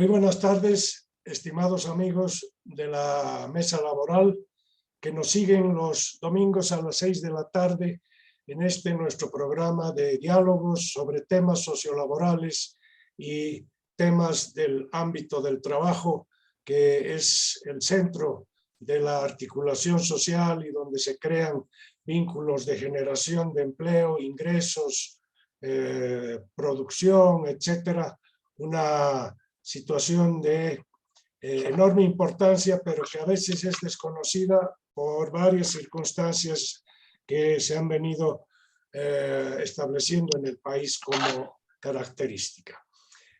Muy buenas tardes, estimados amigos de la mesa laboral que nos siguen los domingos a las 6 de la tarde en nuestro programa de diálogos sobre temas sociolaborales y temas del ámbito del trabajo, que es el centro de la articulación social y donde se crean vínculos de generación de empleo, ingresos, producción, etcétera. Una situación de enorme importancia, pero que a veces es desconocida por varias circunstancias que se han venido estableciendo en el país como característica.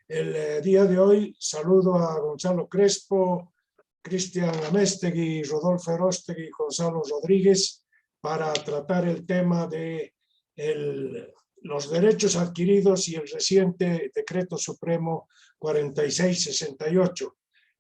El día de hoy saludo a Gonzalo Crespo, Cristian Améztegui, Rodolfo Erostegui y Gonzalo Rodríguez para tratar el tema de los derechos adquiridos y el reciente Decreto Supremo 4668,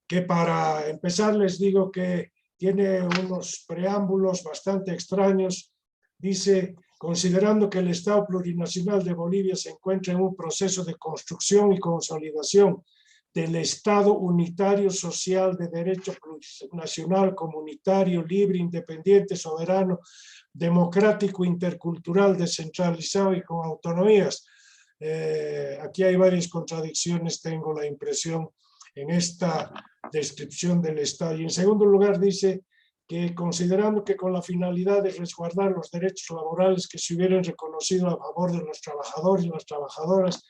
que para empezar les digo que tiene unos preámbulos bastante extraños. Dice: considerando que el Estado plurinacional de Bolivia se encuentra en un proceso de construcción y consolidación del Estado unitario social de derecho plurinacional, comunitario, libre, independiente, soberano, democrático, intercultural, descentralizado y con autonomías. Aquí hay varias contradicciones, tengo la impresión, en esta descripción del Estado. Y en segundo lugar dice que considerando que con la finalidad de resguardar los derechos laborales que se hubieran reconocido a favor de los trabajadores y las trabajadoras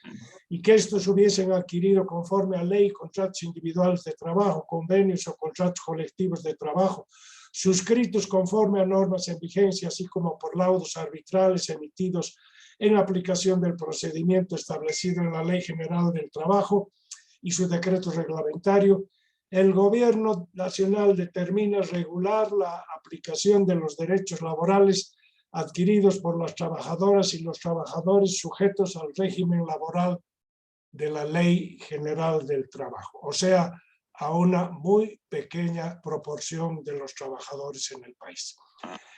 y que estos hubiesen adquirido conforme a ley, contratos individuales de trabajo, convenios o contratos colectivos de trabajo, suscritos conforme a normas en vigencia, así como por laudos arbitrales emitidos en aplicación del procedimiento establecido en la Ley General del Trabajo y su decreto reglamentario, el gobierno nacional determina regular la aplicación de los derechos laborales adquiridos por las trabajadoras y los trabajadores sujetos al régimen laboral de la Ley General del Trabajo, o sea, a una muy pequeña proporción de los trabajadores en el país.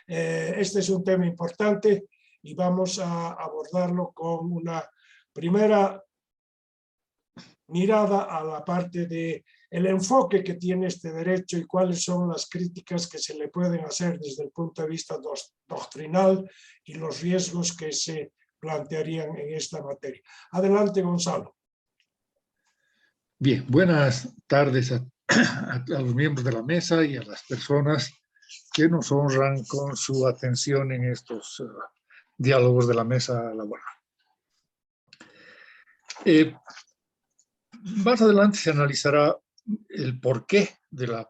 Este es un tema importante y vamos a abordarlo con una primera mirada a la parte de el enfoque que tiene este derecho y cuáles son las críticas que se le pueden hacer desde el punto de vista doctrinal y los riesgos que se plantearían en esta materia. Adelante, Gonzalo. Bien, buenas tardes a los miembros de la mesa y a las personas que nos honran con su atención en estos diálogos de la mesa laboral. Más adelante se analizará el porqué de la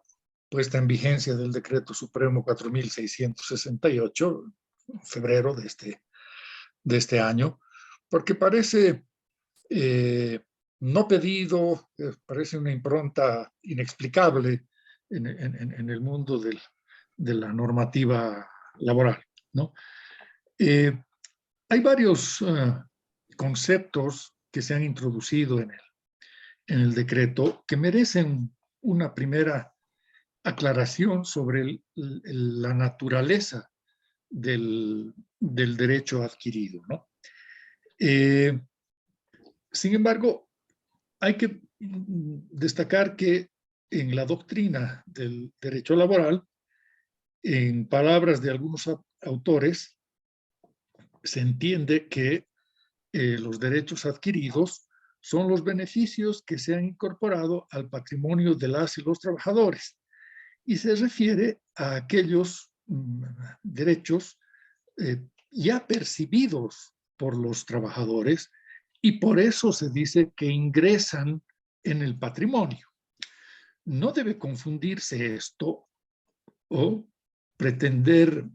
puesta en vigencia del Decreto Supremo 4668, en febrero de este año, porque parece no pedido, parece una impronta inexplicable en el mundo de la normativa laboral, ¿no? Hay varios conceptos que se han introducido en el decreto que merecen una primera aclaración sobre la naturaleza del derecho adquirido, ¿no? Sin embargo, hay que destacar que en la doctrina del derecho laboral, en palabras de algunos autores, se entiende que los derechos adquiridos son los beneficios que se han incorporado al patrimonio de las y los trabajadores, y se refiere a aquellos derechos ya percibidos por los trabajadores, y por eso se dice que ingresan en el patrimonio. No debe confundirse esto o pretender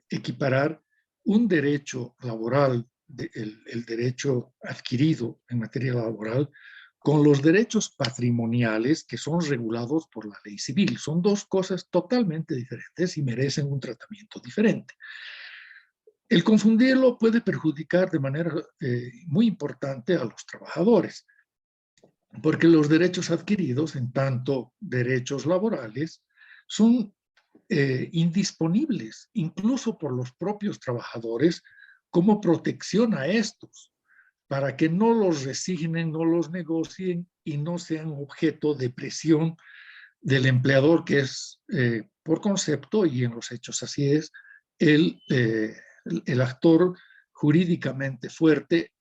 equiparar un derecho laboral, el derecho adquirido en materia laboral, con los derechos patrimoniales que son regulados por la ley civil. Son dos cosas totalmente diferentes y merecen un tratamiento diferente. El confundirlo puede perjudicar de manera muy importante a los trabajadores, porque los derechos adquiridos, en tanto derechos laborales, son indisponibles, incluso por los propios trabajadores, como protección a estos, para que no los resignen, no los negocien y no sean objeto de presión del empleador, que es, por concepto, y en los hechos así es, el actor jurídicamente fuerte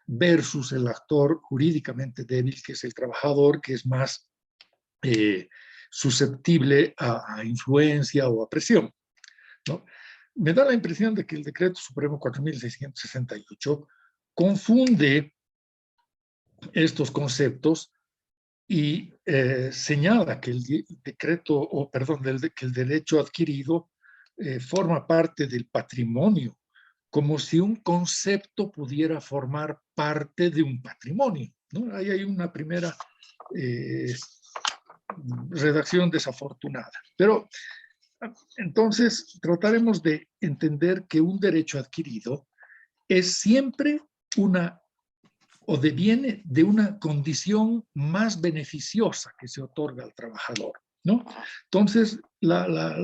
versus el actor jurídicamente débil, que es el trabajador, que es más susceptible a influencia o a presión, ¿no? Me da la impresión de que el Decreto Supremo 4668 confunde estos conceptos y señala que el decreto, o perdón, que el derecho adquirido forma parte del patrimonio, como si un concepto pudiera formar parte de un patrimonio, ¿no? Ahí hay una primera redacción desafortunada. Pero entonces trataremos de entender que un derecho adquirido es siempre una, o deviene de una condición más beneficiosa que se otorga al trabajador, ¿no? Entonces, la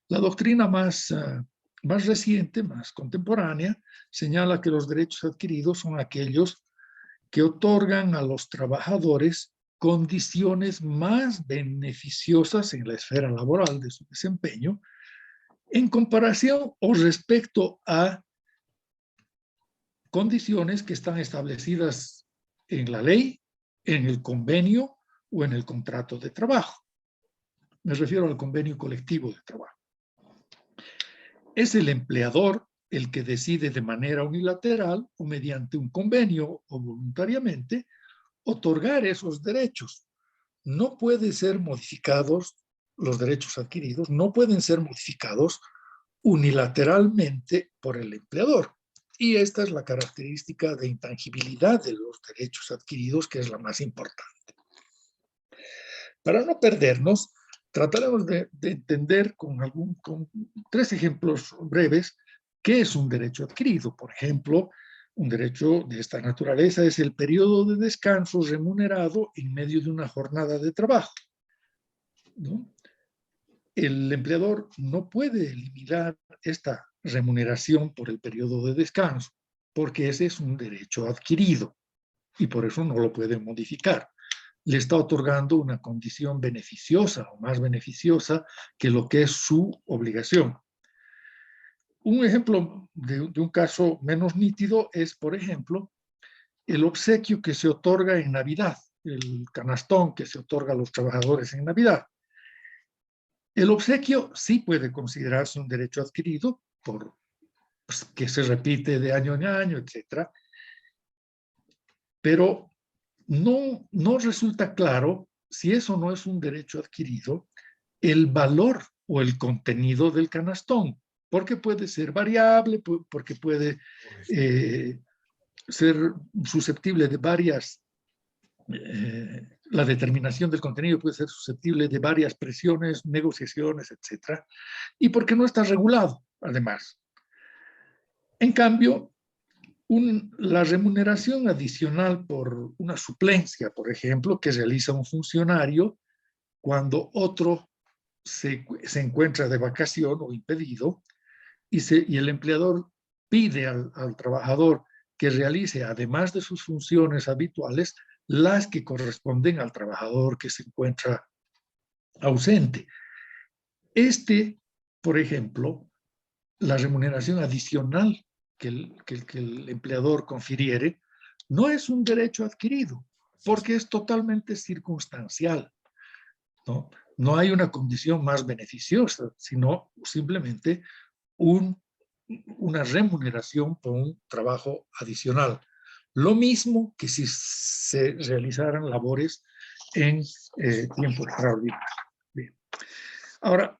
doctrina más reciente, más contemporánea, señala que los derechos adquiridos son aquellos que otorgan a los trabajadores condiciones más beneficiosas en la esfera laboral de su desempeño en comparación o respecto a condiciones que están establecidas en la ley, en el convenio o en el contrato de trabajo. Me refiero al convenio colectivo de trabajo. Es el empleador el que decide de manera unilateral o mediante un convenio o voluntariamente otorgar esos derechos. No pueden ser modificados, los derechos adquiridos no pueden ser modificados unilateralmente por el empleador. Y esta es la característica de intangibilidad de los derechos adquiridos, que es la más importante. Para no perdernos, trataremos de entender con tres ejemplos breves qué es un derecho adquirido. Por ejemplo, un derecho de esta naturaleza es el periodo de descanso remunerado en medio de una jornada de trabajo, ¿no? El empleador no puede eliminar esta remuneración por el periodo de descanso, porque ese es un derecho adquirido y por eso no lo puede modificar. Le está otorgando una condición beneficiosa o más beneficiosa que lo que es su obligación. Un ejemplo de un caso menos nítido es, por ejemplo, el obsequio que se otorga en Navidad, el canastón que se otorga a los trabajadores en Navidad. El obsequio sí puede considerarse un derecho adquirido por que se repite de año en año, etc. Pero no resulta claro si eso no es un derecho adquirido, el valor o el contenido del canastón, porque puede ser variable, porque puede ser susceptible de varias, la determinación del contenido puede ser susceptible de varias presiones, negociaciones, etc. Y porque no está regulado, además. En cambio, la remuneración adicional por una suplencia, por ejemplo, que realiza un funcionario cuando otro se encuentra de vacación o impedido y el empleador pide al trabajador que realice, además de sus funciones habituales, las que corresponden al trabajador que se encuentra ausente. Por ejemplo, la remuneración adicional que el empleador confiriere, no es un derecho adquirido, porque es totalmente circunstancial, ¿no? No hay una condición más beneficiosa, sino simplemente una remuneración por un trabajo adicional. Lo mismo que si se realizaran labores en tiempo extraordinario. Bien. Ahora,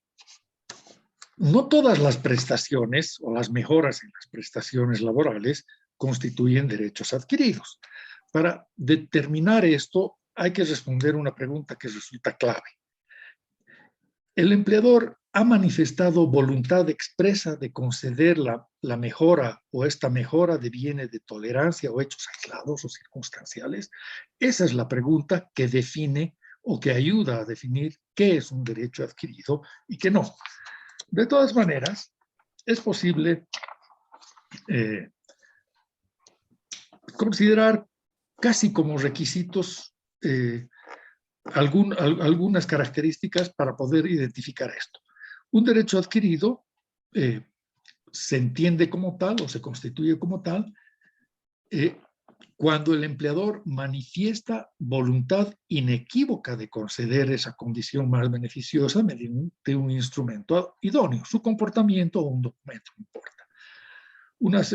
no todas las prestaciones o las mejoras en las prestaciones laborales constituyen derechos adquiridos. Para determinar esto, hay que responder una pregunta que resulta clave. ¿El empleador ha manifestado voluntad expresa de conceder la mejora o esta mejora deviene de tolerancia o hechos aislados o circunstanciales? Esa es la pregunta que define o que ayuda a definir qué es un derecho adquirido y qué no. De todas maneras, es posible considerar casi como requisitos algunas características para poder identificar esto. Un derecho adquirido se entiende como tal o se constituye como tal cuando el empleador manifiesta voluntad inequívoca de conceder esa condición más beneficiosa mediante un instrumento idóneo, su comportamiento o un documento, no importa.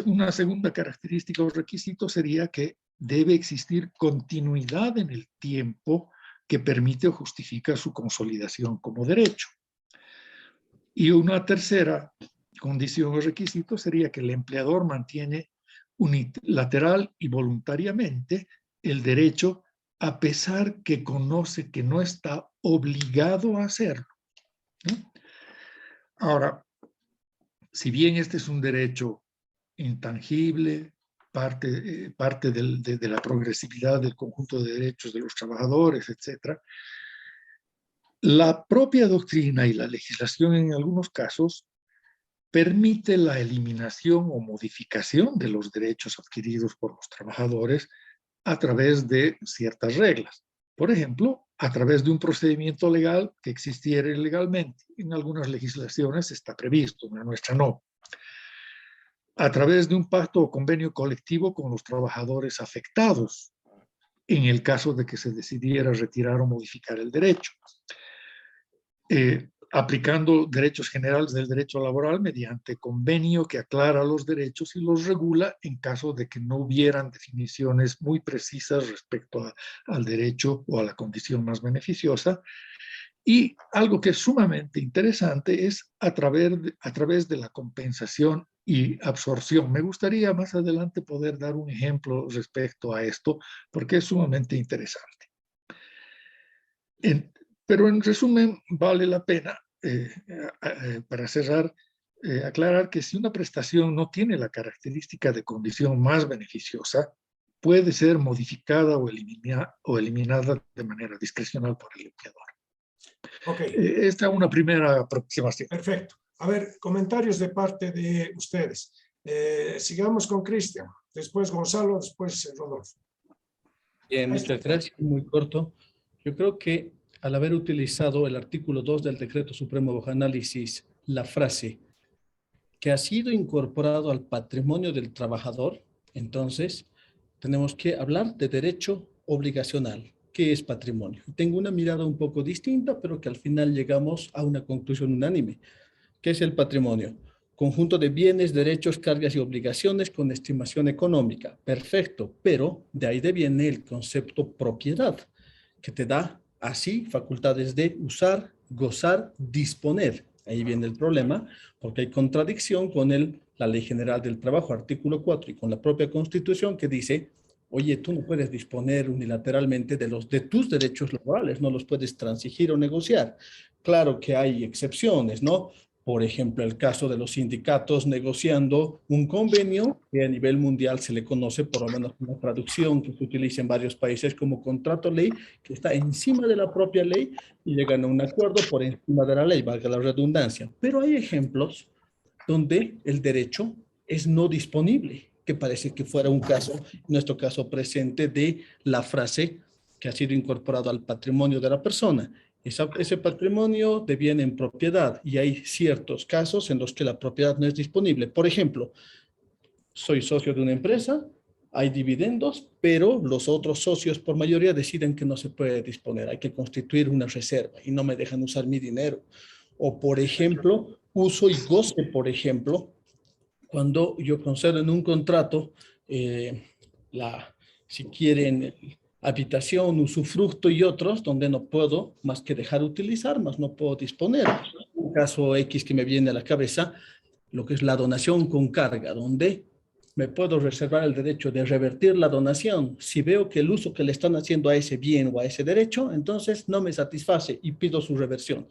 Una segunda característica o requisito sería que debe existir continuidad en el tiempo que permite o justifica su consolidación como derecho. Y una tercera condición o requisito sería que el empleador mantiene unilateral y voluntariamente el derecho a pesar que conoce que no está obligado a hacerlo, ¿no? Ahora, si bien este es un derecho intangible, parte de la progresividad del conjunto de derechos de los trabajadores, etc., la propia doctrina y la legislación en algunos casos permite la eliminación o modificación de los derechos adquiridos por los trabajadores a través de ciertas reglas. Por ejemplo, a través de un procedimiento legal que existiera legalmente. En algunas legislaciones está previsto, en la nuestra no. A través de un pacto o convenio colectivo con los trabajadores afectados, en el caso de que se decidiera retirar o modificar el derecho. Aplicando derechos generales del derecho laboral mediante convenio que aclara los derechos y los regula en caso de que no hubieran definiciones muy precisas respecto al derecho o a la condición más beneficiosa. Y algo que es sumamente interesante es a través de la compensación y absorción. Me gustaría más adelante poder dar un ejemplo respecto a esto, porque es sumamente interesante. Pero en resumen, vale la pena, para cerrar, aclarar que si una prestación no tiene la característica de condición más beneficiosa, puede ser modificada o eliminada de manera discrecional por el empleador. Okay. Esta es una primera aproximación. Perfecto. A ver, comentarios de parte de ustedes. Sigamos con Cristian, después Gonzalo, después Rodolfo. Bien, muchas gracias. Muy corto. Yo creo que al haber utilizado el artículo 2 del Decreto Supremo de Análisis, la frase que ha sido incorporado al patrimonio del trabajador, entonces tenemos que hablar de derecho obligacional. ¿Qué es patrimonio? Tengo una mirada un poco distinta, pero que al final llegamos a una conclusión unánime. ¿Qué es el patrimonio? Conjunto de bienes, derechos, cargas y obligaciones con estimación económica. Perfecto, pero de ahí viene el concepto propiedad, que te da así facultades de usar, gozar, disponer. Ahí viene el problema, porque hay contradicción con la Ley General del Trabajo, artículo 4, y con la propia Constitución que dice, oye, tú no puedes disponer unilateralmente de tus derechos laborales, no los puedes transigir o negociar. Claro que hay excepciones, ¿no? Por ejemplo, el caso de los sindicatos negociando un convenio que a nivel mundial se le conoce, por lo menos una traducción que se utiliza en varios países como contrato ley, que está encima de la propia ley y llegan a un acuerdo por encima de la ley, valga la redundancia. Pero hay ejemplos donde el derecho es no disponible, que parece que fuera un caso, nuestro caso presente, de la frase que ha sido incorporado al patrimonio de la persona. Ese patrimonio deviene en propiedad y hay ciertos casos en los que la propiedad no es disponible. Por ejemplo, soy socio de una empresa, hay dividendos, pero los otros socios por mayoría deciden que no se puede disponer, hay que constituir una reserva y no me dejan usar mi dinero. O por ejemplo, uso y goce, por ejemplo, cuando yo concedo en un contrato, si quieren, habitación, usufructo y otros, donde no puedo más que dejar utilizar, más no puedo disponer. Un caso X que me viene a la cabeza, lo que es la donación con carga, donde me puedo reservar el derecho de revertir la donación. Si veo que el uso que le están haciendo a ese bien o a ese derecho, entonces no me satisface y pido su reversión.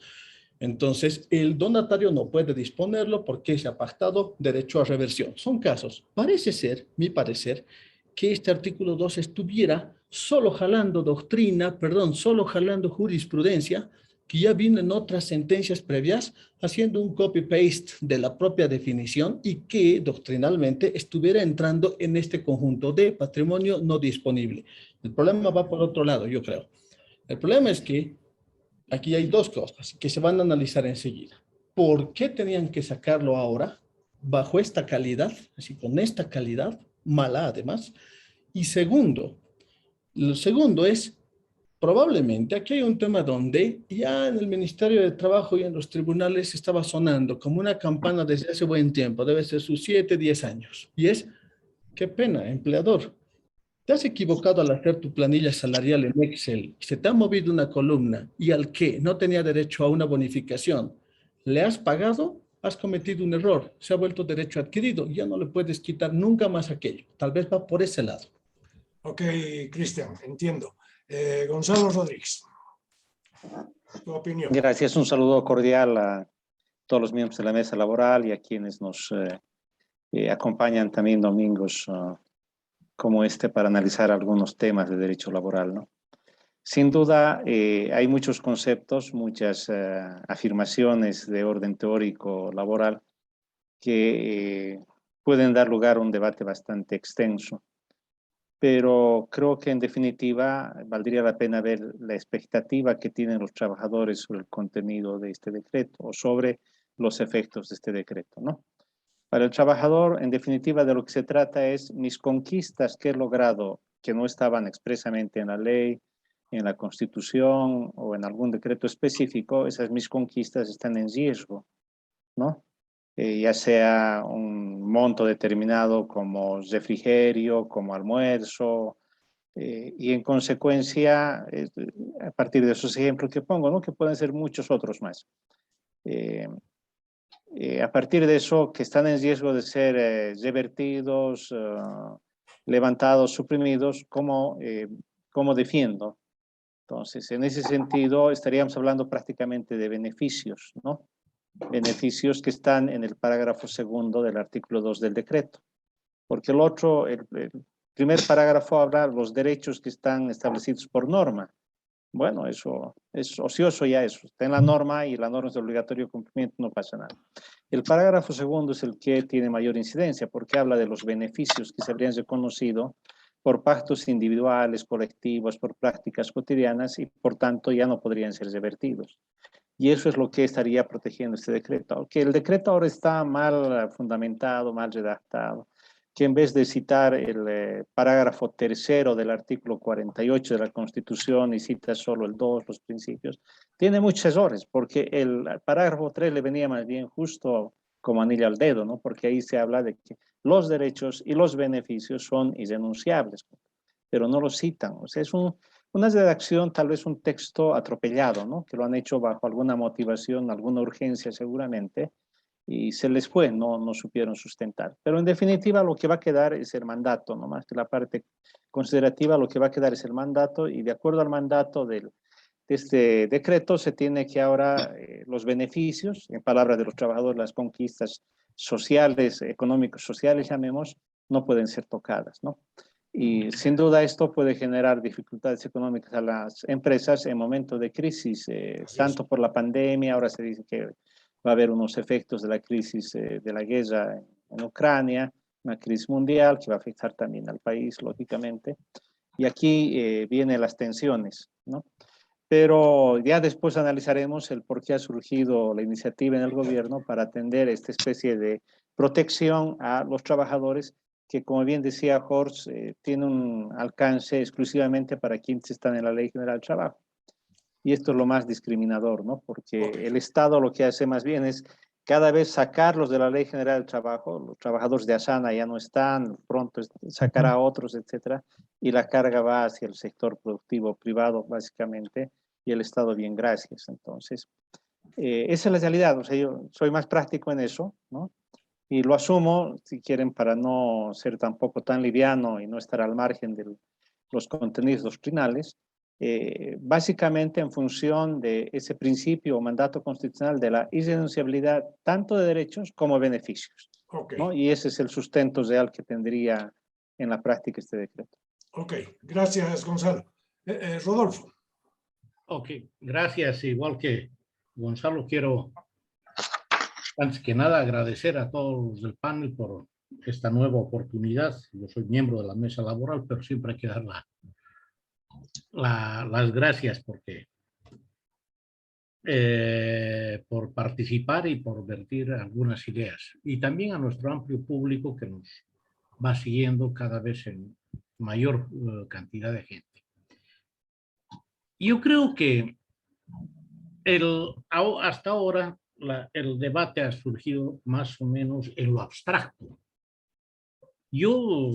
Entonces, el donatario no puede disponerlo porque se ha pactado derecho a reversión. Son casos. Parece ser, mi parecer, que este artículo 2 estuviera solo jalando jurisprudencia que ya vino en otras sentencias previas haciendo un copy-paste de la propia definición y que doctrinalmente estuviera entrando en este conjunto de patrimonio no disponible. El problema va por otro lado, yo creo. El problema es que aquí hay dos cosas que se van a analizar enseguida. ¿Por qué tenían que sacarlo ahora bajo esta calidad, así con esta calidad, mala además? Y segundo, lo segundo es, probablemente aquí hay un tema donde ya en el Ministerio de Trabajo y en los tribunales estaba sonando como una campana desde hace buen tiempo, debe ser sus 7, 10 años. Y es, qué pena, empleador. Te has equivocado al hacer tu planilla salarial en Excel, se te ha movido una columna y al que no tenía derecho a una bonificación, le has pagado, has cometido un error, se ha vuelto derecho adquirido, ya no le puedes quitar nunca más aquello. Tal vez va por ese lado. Ok, Cristian, entiendo. Gonzalo Rodríguez, tu opinión. Gracias, un saludo cordial a todos los miembros de la mesa laboral y a quienes nos acompañan también domingos como este para analizar algunos temas de derecho laboral, ¿no? Sin duda, hay muchos conceptos, muchas afirmaciones de orden teórico laboral que pueden dar lugar a un debate bastante extenso. Pero creo que en definitiva valdría la pena ver la expectativa que tienen los trabajadores sobre el contenido de este decreto o sobre los efectos de este decreto, ¿no? Para el trabajador, en definitiva, de lo que se trata es mis conquistas que he logrado, que no estaban expresamente en la ley, en la Constitución o en algún decreto específico, esas mis conquistas están en riesgo, ¿no? Ya sea un monto determinado como refrigerio, como almuerzo, y en consecuencia, a partir de esos ejemplos que pongo, ¿no? Que pueden ser muchos otros más. A partir de eso, que están en riesgo de ser revertidos, levantados, suprimidos, ¿cómo defiendo? Entonces, en ese sentido, estaríamos hablando prácticamente de beneficios, ¿no? Beneficios que están en el parágrafo segundo del artículo 2 del decreto. Porque el otro, el primer parágrafo habla de los derechos que están establecidos por norma. Bueno, eso es ocioso ya, eso está en la norma y la norma es de obligatorio cumplimiento, no pasa nada. El parágrafo segundo es el que tiene mayor incidencia porque habla de los beneficios que se habrían reconocido por pactos individuales, colectivos, por prácticas cotidianas y por tanto ya no podrían ser revertidos. Y eso es lo que estaría protegiendo este decreto. Aunque el decreto ahora está mal fundamentado, mal redactado, que en vez de citar el parágrafo tercero del artículo 48 de la Constitución y cita solo el 2, los principios, tiene muchos errores, porque el parágrafo 3 le venía más bien justo como anillo al dedo, ¿no? Porque ahí se habla de que los derechos y los beneficios son irrenunciables, pero no los citan. O sea, es una redacción, tal vez un texto atropellado, ¿no? Que lo han hecho bajo alguna motivación, alguna urgencia seguramente, y se les fue, no supieron sustentar. Pero en definitiva lo que va a quedar es el mandato, no más que la parte considerativa, lo que va a quedar es el mandato, y de acuerdo al mandato de este decreto se tiene que ahora los beneficios, en palabras de los trabajadores, las conquistas sociales, económicos, sociales, llamemos, no pueden ser tocadas, ¿no? Y sin duda esto puede generar dificultades económicas a las empresas en momentos de crisis, tanto por la pandemia, ahora se dice que va a haber unos efectos de la crisis de la guerra en Ucrania, una crisis mundial que va a afectar también al país, lógicamente. Y aquí vienen las tensiones, ¿no? Pero ya después analizaremos el por qué ha surgido la iniciativa en el gobierno para atender esta especie de protección a los trabajadores que, como bien decía Horst, tiene un alcance exclusivamente para quienes están en la Ley General del Trabajo. Y esto es lo más discriminador, ¿no? Porque el Estado lo que hace más bien es cada vez sacarlos de la Ley General del Trabajo, los trabajadores de Asana ya no están, pronto sacará a otros, etcétera, y la carga va hacia el sector productivo privado, básicamente, y el Estado bien, gracias. Entonces, esa es la realidad, o sea, yo soy más práctico en eso, ¿no? Y lo asumo, si quieren, para no ser tampoco tan liviano y no estar al margen de los contenidos doctrinales, básicamente en función de ese principio o mandato constitucional de la irrenunciabilidad tanto de derechos como beneficios. Okay. ¿No? Y ese es el sustento real que tendría en la práctica este decreto. Ok, gracias Gonzalo. Rodolfo. Ok, gracias. Igual que Gonzalo, quiero antes que nada agradecer a todos los del panel por esta nueva oportunidad. Yo soy miembro de la mesa laboral, pero siempre hay que dar las gracias porque por participar y por vertir algunas ideas. Y también a nuestro amplio público que nos va siguiendo cada vez en mayor cantidad de gente. Yo creo que hasta ahora el debate ha surgido más o menos en lo abstracto. Yo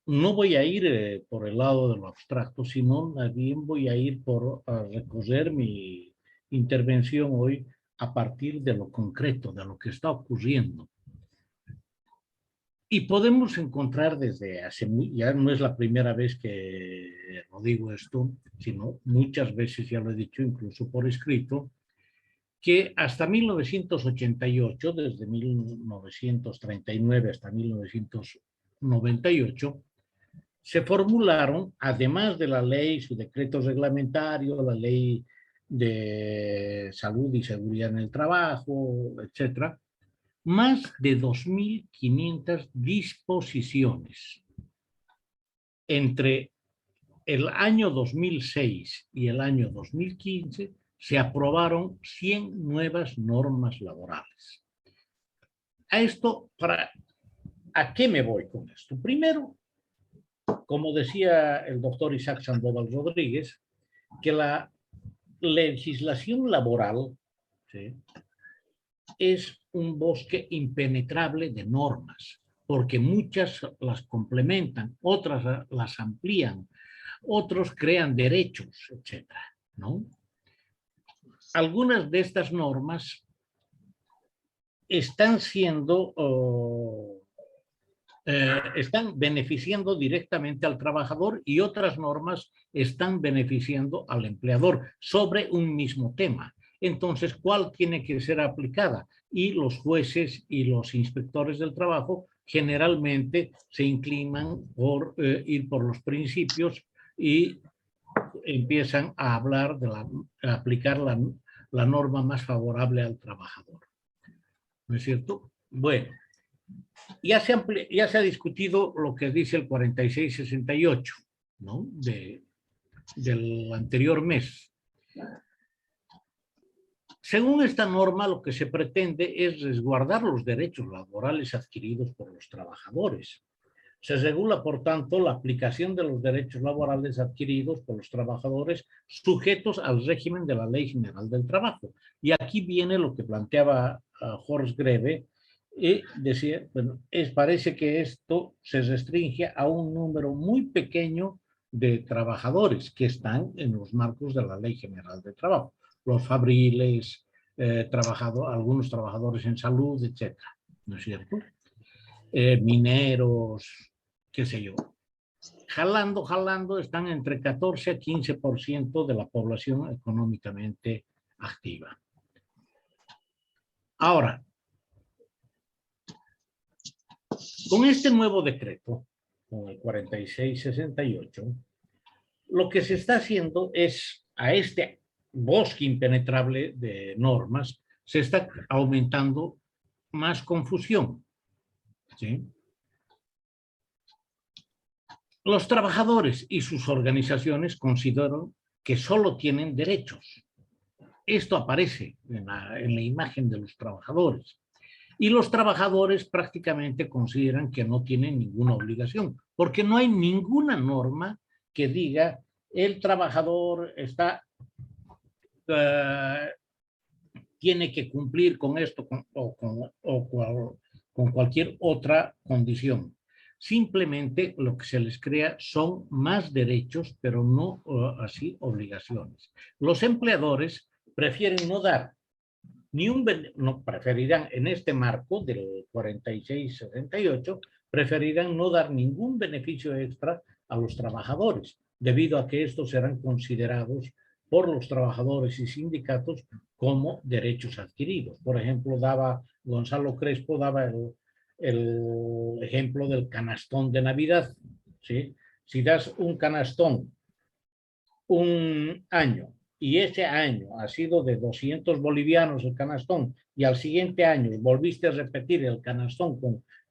no voy a ir por el lado de lo abstracto, sino más bien voy a ir a recorrer mi intervención hoy a partir de lo concreto, de lo que está ocurriendo. Y podemos encontrar desde ya no es la primera vez que lo digo esto, sino muchas veces ya lo he dicho incluso por escrito, que hasta 1988, desde 1939 hasta 1998, se formularon, además de la ley, su decreto reglamentario, la ley de salud y seguridad en el trabajo, etcétera, más de 2.500 disposiciones. Entre el año 2006 y el año 2015 se aprobaron 100 nuevas normas laborales. ¿A qué me voy con esto? Primero, como decía el doctor Isaac Sandoval Rodríguez, que la legislación laboral, ¿sí?, es un bosque impenetrable de normas, porque muchas las complementan, otras las amplían, otros crean derechos, etcétera, ¿no? Algunas de estas normas están están beneficiando directamente al trabajador y otras normas están beneficiando al empleador sobre un mismo tema. Entonces, ¿cuál tiene que ser aplicada? Y los jueces y los inspectores del trabajo generalmente se inclinan por ir por los principios y empiezan a hablar a aplicar la norma más favorable al trabajador. ¿No es cierto? Bueno, ya se ha discutido lo que dice el 4668, ¿no?, del anterior mes. Según esta norma, lo que se pretende es resguardar los derechos laborales adquiridos por los trabajadores. Se regula, por tanto, la aplicación de los derechos laborales adquiridos por los trabajadores sujetos al régimen de la Ley General del Trabajo. Y aquí viene lo que planteaba Horst Greve, y decía, bueno, parece que esto se restringe a un número muy pequeño de trabajadores que están en los marcos de la Ley General del Trabajo. Los fabriles, algunos trabajadores en salud, etcétera, ¿no es cierto? Mineros, qué sé yo. Jalando, están entre 14 a 15% de la población económicamente activa. Ahora, con este nuevo decreto, con el 4668, lo que se está haciendo es, a este bosque impenetrable de normas, se está aumentando más confusión, ¿sí? Los trabajadores y sus organizaciones consideran que solo tienen derechos. Esto aparece en la imagen de los trabajadores. Y los trabajadores prácticamente consideran que no tienen ninguna obligación, porque no hay ninguna norma que diga el trabajador tiene que cumplir con esto o con cualquier otra condición. Simplemente lo que se les crea son más derechos, pero no así obligaciones. Los empleadores prefieren no dar preferirán en este marco del 4668, preferirán no dar ningún beneficio extra a los trabajadores, debido a que estos serán considerados por los trabajadores y sindicatos como derechos adquiridos. Por ejemplo, Gonzalo Crespo daba el ejemplo del canastón de Navidad, ¿sí? Si das un canastón un año y ese año ha sido de 200 bolivianos el canastón y al siguiente año volviste a repetir el canastón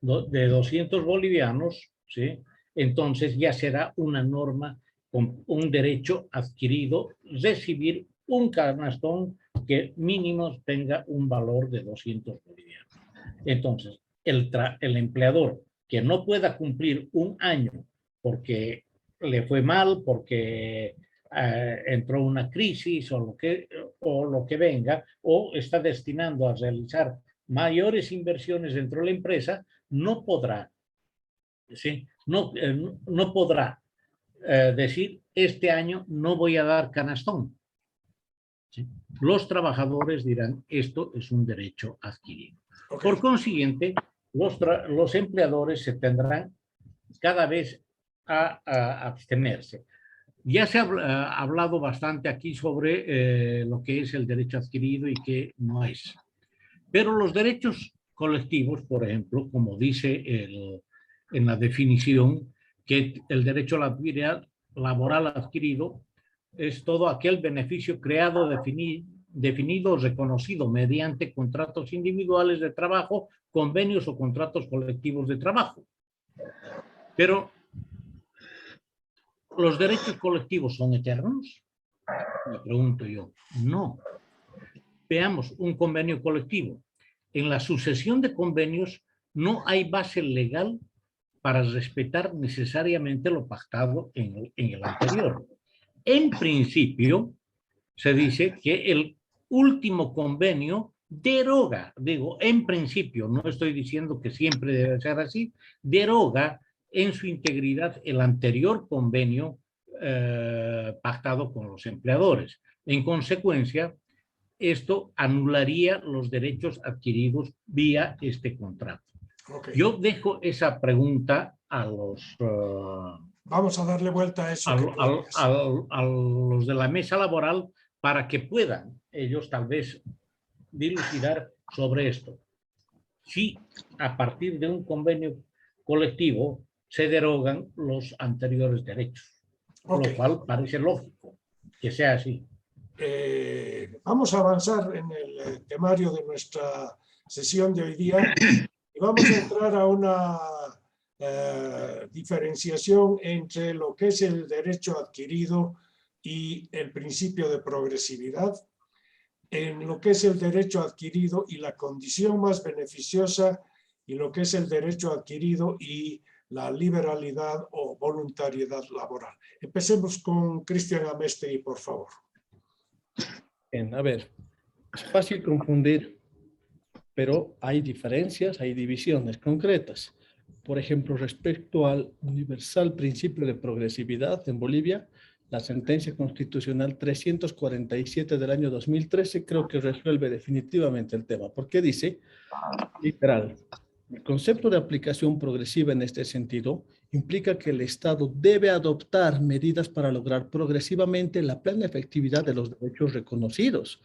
de 200 bolivianos, ¿sí? Entonces ya será una norma con un derecho adquirido recibir un canastón que mínimo tenga un valor de 200 bolivianos. Entonces, el empleador que no pueda cumplir un año porque le fue mal, porque entró una crisis o lo que venga, o está destinando a realizar mayores inversiones dentro de la empresa, no podrá, ¿sí? No podrá decir, este año no voy a dar canastón. ¿Sí? Los trabajadores dirán, esto es un derecho adquirido. Okay. Por consiguiente, los empleadores se tendrán cada vez a abstenerse. Ya se ha hablado bastante aquí sobre lo que es el derecho adquirido y qué no es. Pero los derechos colectivos, por ejemplo, como dice en la definición, que el derecho laboral adquirido es todo aquel beneficio creado, definido o reconocido mediante contratos individuales de trabajo, convenios o contratos colectivos de trabajo. Pero, ¿los derechos colectivos son eternos? Me pregunto yo. No. Veamos un convenio colectivo. En la sucesión de convenios no hay base legal para respetar necesariamente lo pactado en el anterior. En principio, se dice que el último convenio deroga, digo, en principio, no estoy diciendo que siempre debe ser así, deroga en su integridad el anterior convenio pactado con los empleadores. En consecuencia, esto anularía los derechos adquiridos vía este contrato. Okay. Yo dejo esa pregunta a los... Vamos a darle vuelta a eso. A los de la mesa laboral para que puedan ellos tal vez dilucidar sobre esto. Si a partir de un convenio colectivo se derogan los anteriores derechos, Okay. lo cual parece lógico que sea así. Vamos a avanzar en el temario de nuestra sesión de hoy día y vamos a entrar a una diferenciación entre lo que es el derecho adquirido y el principio de progresividad, en lo que es el derecho adquirido y la condición más beneficiosa, y lo que es el derecho adquirido y la liberalidad o voluntariedad laboral. Empecemos con Cristian Amestegui, por favor. Bien, a ver, es fácil confundir, pero hay diferencias, hay divisiones concretas. Por ejemplo, respecto al universal principio de progresividad en Bolivia, la sentencia constitucional 347 del año 2013 creo que resuelve definitivamente el tema, porque dice, literal, el concepto de aplicación progresiva en este sentido implica que el Estado debe adoptar medidas para lograr progresivamente la plena efectividad de los derechos reconocidos.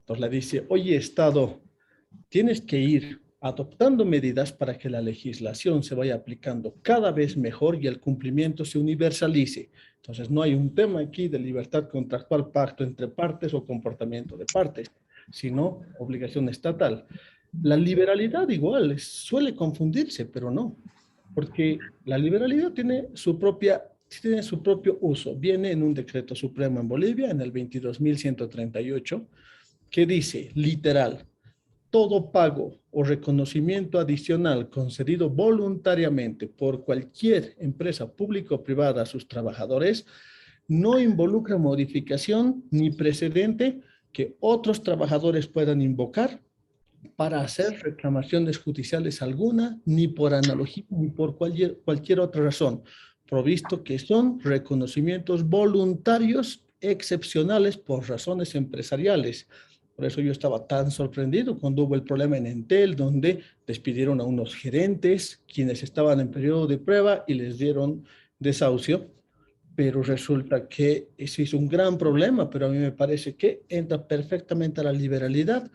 Entonces le dice, oye, Estado, tienes que ir adoptando medidas para que la legislación se vaya aplicando cada vez mejor y el cumplimiento se universalice. Entonces no hay un tema aquí de libertad contractual, pacto entre partes o comportamiento de partes, sino obligación estatal. La liberalidad igual suele confundirse, pero no, porque la liberalidad tiene su propio uso. Viene en un decreto supremo en Bolivia, en el 22.138, que dice, literal, todo pago o reconocimiento adicional concedido voluntariamente por cualquier empresa pública o privada a sus trabajadores no involucra modificación ni precedente que otros trabajadores puedan invocar para hacer reclamaciones judiciales alguna, ni por analogía, ni por cualquier otra razón, provisto que son reconocimientos voluntarios excepcionales por razones empresariales. Por eso yo estaba tan sorprendido cuando hubo el problema en Entel, donde despidieron a unos gerentes, quienes estaban en periodo de prueba y les dieron desahucio. Pero resulta que ese es un gran problema, pero a mí me parece que entra perfectamente a la liberalidad,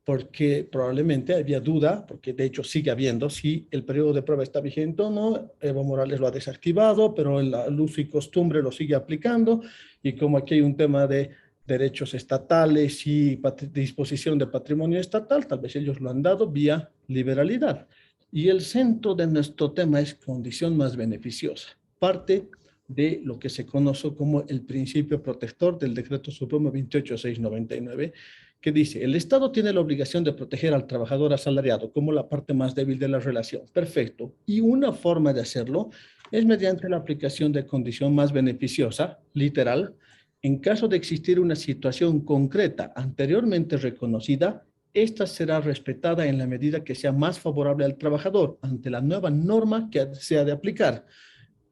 porque probablemente había duda, porque de hecho sigue habiendo, si el periodo de prueba está vigente o no. Evo Morales lo ha desactivado, pero el uso y costumbre lo sigue aplicando, y como aquí hay un tema de derechos estatales y disposición de patrimonio estatal, tal vez ellos lo han dado vía liberalidad. Y el centro de nuestro tema es condición más beneficiosa, parte de lo que se conoce como el principio protector del Decreto Supremo 28699, que dice, el Estado tiene la obligación de proteger al trabajador asalariado como la parte más débil de la relación. Perfecto. Y una forma de hacerlo es mediante la aplicación de condición más beneficiosa, literal, en caso de existir una situación concreta anteriormente reconocida, esta será respetada en la medida que sea más favorable al trabajador ante la nueva norma que se ha de aplicar.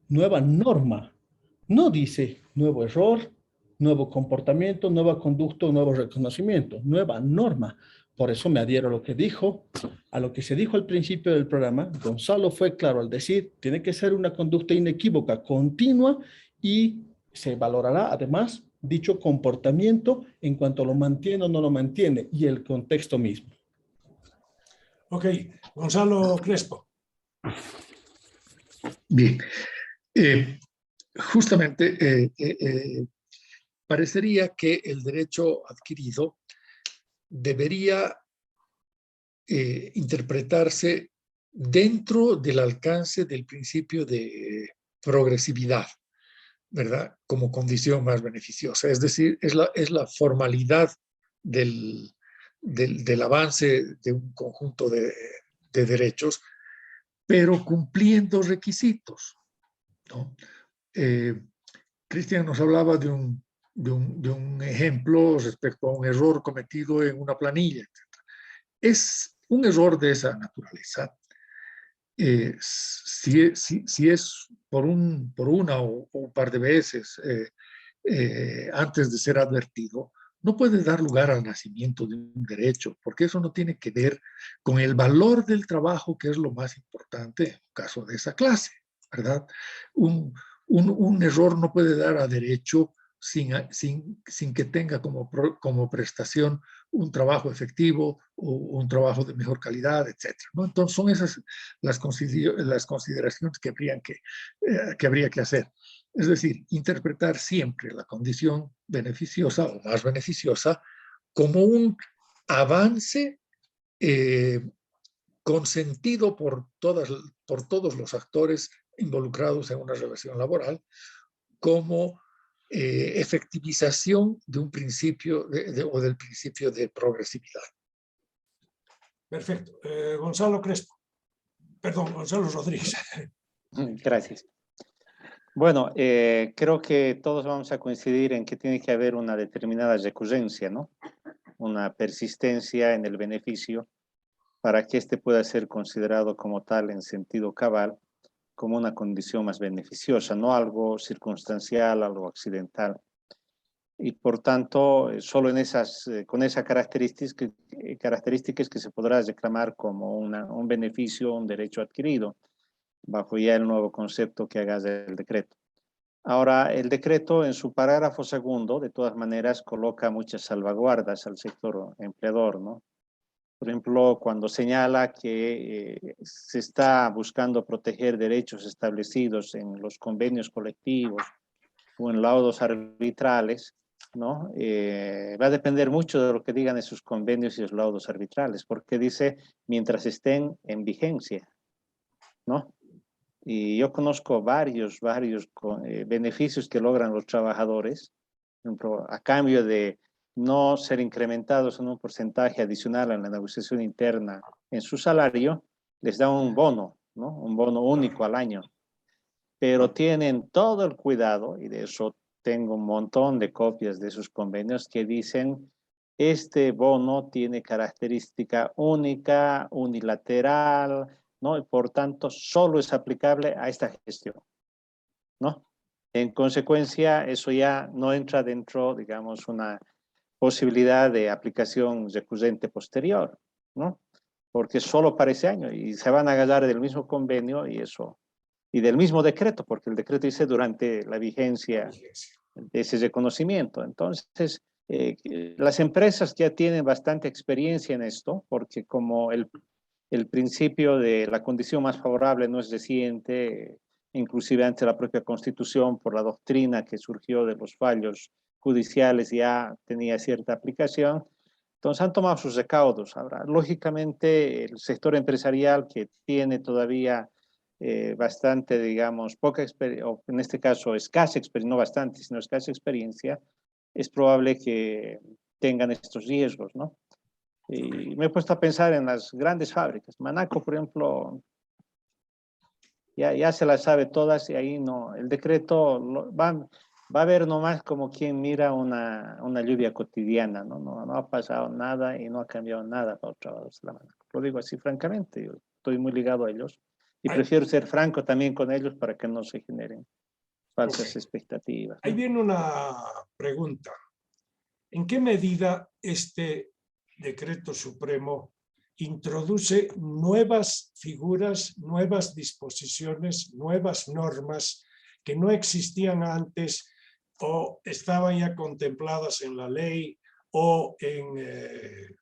Nueva norma. No dice nuevo error, nuevo comportamiento, nueva conducta, nuevo reconocimiento. Nueva norma. Por eso me adhiero a lo que dijo, a lo que se dijo al principio del programa. Gonzalo fue claro al decir, tiene que ser una conducta inequívoca, continua, y se valorará además dicho comportamiento en cuanto lo mantiene o no lo mantiene y el contexto mismo. Ok, Gonzalo Crespo. Bien. Justamente parecería que el derecho adquirido debería interpretarse dentro del alcance del principio de progresividad, ¿verdad? Como condición más beneficiosa. Es decir, es la formalidad del avance de un conjunto de derechos, pero cumpliendo requisitos, ¿no? Cristian nos hablaba de un ejemplo respecto a un error cometido en una planilla, etc. Es un error de esa naturaleza. Si es por una o un par de veces antes de ser advertido, no puede dar lugar al nacimiento de un derecho, porque eso no tiene que ver con el valor del trabajo, que es lo más importante en el caso de esa clase, ¿verdad? Un error no puede dar a derecho sin que tenga como prestación un trabajo efectivo o un trabajo de mejor calidad, etc., ¿no? Entonces son esas las consideraciones que habría que hacer. Es decir, interpretar siempre la condición beneficiosa o más beneficiosa como un avance consentido por todos los actores involucrados en una relación laboral, como efectivización de un principio o del principio de progresividad. Perfecto. Gonzalo Crespo. Perdón, Gonzalo Rodríguez. Gracias. Bueno, creo que todos vamos a coincidir en que tiene que haber una determinada recurrencia, ¿no? Una persistencia en el beneficio para que éste pueda ser considerado como tal en sentido cabal, como una condición más beneficiosa, no algo circunstancial, algo accidental. Y por tanto, solo con esas características que se podrá reclamar como un beneficio, un derecho adquirido, bajo ya el nuevo concepto que haga del decreto. Ahora, el decreto en su parágrafo segundo, de todas maneras, coloca muchas salvaguardas al sector empleador, ¿no? Por ejemplo, cuando señala que se está buscando proteger derechos establecidos en los convenios colectivos o en laudos arbitrales, ¿no? Va a depender mucho de lo que digan esos convenios y los laudos arbitrales, porque dice mientras estén en vigencia, ¿no? Y yo conozco varios beneficios que logran los trabajadores, por ejemplo, a cambio de no ser incrementados en un porcentaje adicional en la negociación interna en su salario, les da un bono, ¿no? Un bono único al año. Pero tienen todo el cuidado, y de eso tengo un montón de copias de sus convenios que dicen, este bono tiene característica única, unilateral, ¿no? Y por tanto, solo es aplicable a esta gestión, ¿no? En consecuencia, eso ya no entra dentro, digamos, una posibilidad de aplicación recurrente posterior, ¿no? Porque solo para ese año, y se van a agarrar del mismo convenio y eso, y del mismo decreto, porque el decreto dice durante la vigencia de ese reconocimiento. Entonces, las empresas ya tienen bastante experiencia en esto, porque como el principio de la condición más favorable no es reciente, inclusive ante la propia Constitución, por la doctrina que surgió de los fallos judiciales ya tenía cierta aplicación. Entonces han tomado sus recaudos. Ahora, lógicamente, el sector empresarial que tiene todavía bastante, digamos, poca experiencia, o en este caso escasa experiencia, no bastante, sino escasa experiencia, es probable que tengan estos riesgos, ¿no? Y me he puesto a pensar en las grandes fábricas. Manaco, por ejemplo, ya se las sabe todas y ahí no, el decreto va a ver nomás como quien mira una lluvia cotidiana, ¿no? No ha pasado nada y no ha cambiado nada para los trabajadores de la Manaco. Lo digo así francamente, yo estoy muy ligado a ellos y prefiero ser franco también con ellos para que no se generen falsas expectativas, ¿no? Ahí viene una pregunta. ¿En qué medida este decreto supremo introduce nuevas figuras, nuevas disposiciones, nuevas normas que no existían antes o estaban ya contempladas en la ley o en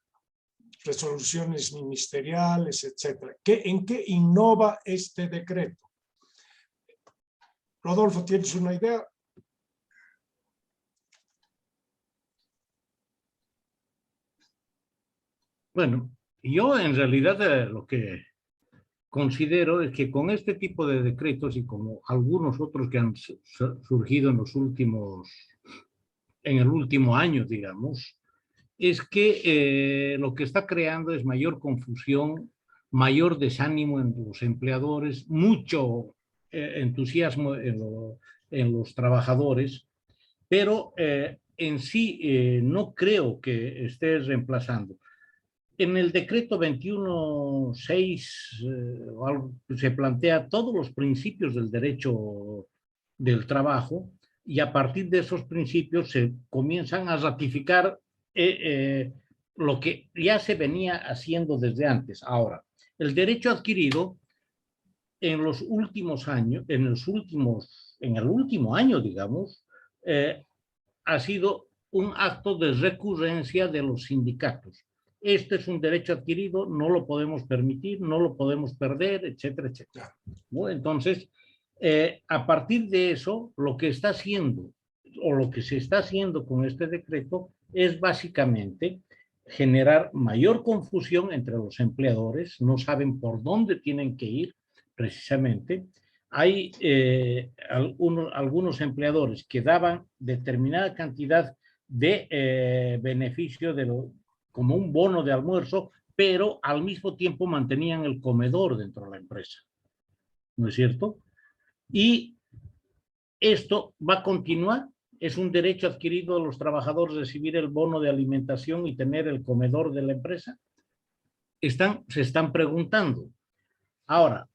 resoluciones ministeriales, etcétera? ¿En qué innova este decreto? Rodolfo, ¿tienes una idea? Bueno, yo en realidad lo que considero es que con este tipo de decretos y como algunos otros que han surgido en el último año, digamos, es que lo que está creando es mayor confusión, mayor desánimo en los empleadores, mucho entusiasmo en los trabajadores, pero en sí no creo que esté reemplazando. En el decreto 21.6 se plantea todos los principios del derecho del trabajo y a partir de esos principios se comienzan a ratificar lo que ya se venía haciendo desde antes. Ahora, el derecho adquirido en los últimos años, en el último año, digamos, ha sido un acto de recurrencia de los sindicatos. Este es un derecho adquirido, no lo podemos permitir, no lo podemos perder, etcétera, etcétera. Bueno, entonces, a partir de eso, lo que está haciendo, o lo que se está haciendo con este decreto, es básicamente generar mayor confusión entre los empleadores, no saben por dónde tienen que ir, precisamente. Hay algunos empleadores que daban determinada cantidad de beneficio como un bono de almuerzo, pero al mismo tiempo mantenían el comedor dentro de la empresa. ¿No es cierto? Y esto va a continuar. Es un derecho adquirido a los trabajadores recibir el bono de alimentación y tener el comedor de la empresa. Se están preguntando. Ahora,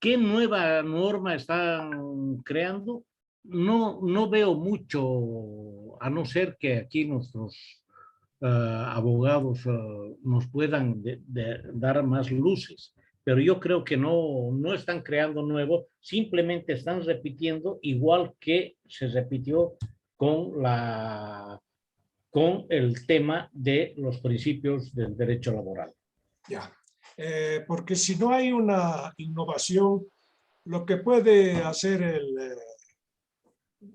¿qué nueva norma están creando? No veo mucho, a no ser que aquí nuestros abogados nos puedan dar más luces, pero yo creo que no están creando nuevo, simplemente están repitiendo igual que se repitió con el tema de los principios del derecho laboral. Ya, porque si no hay una innovación, lo que puede hacer el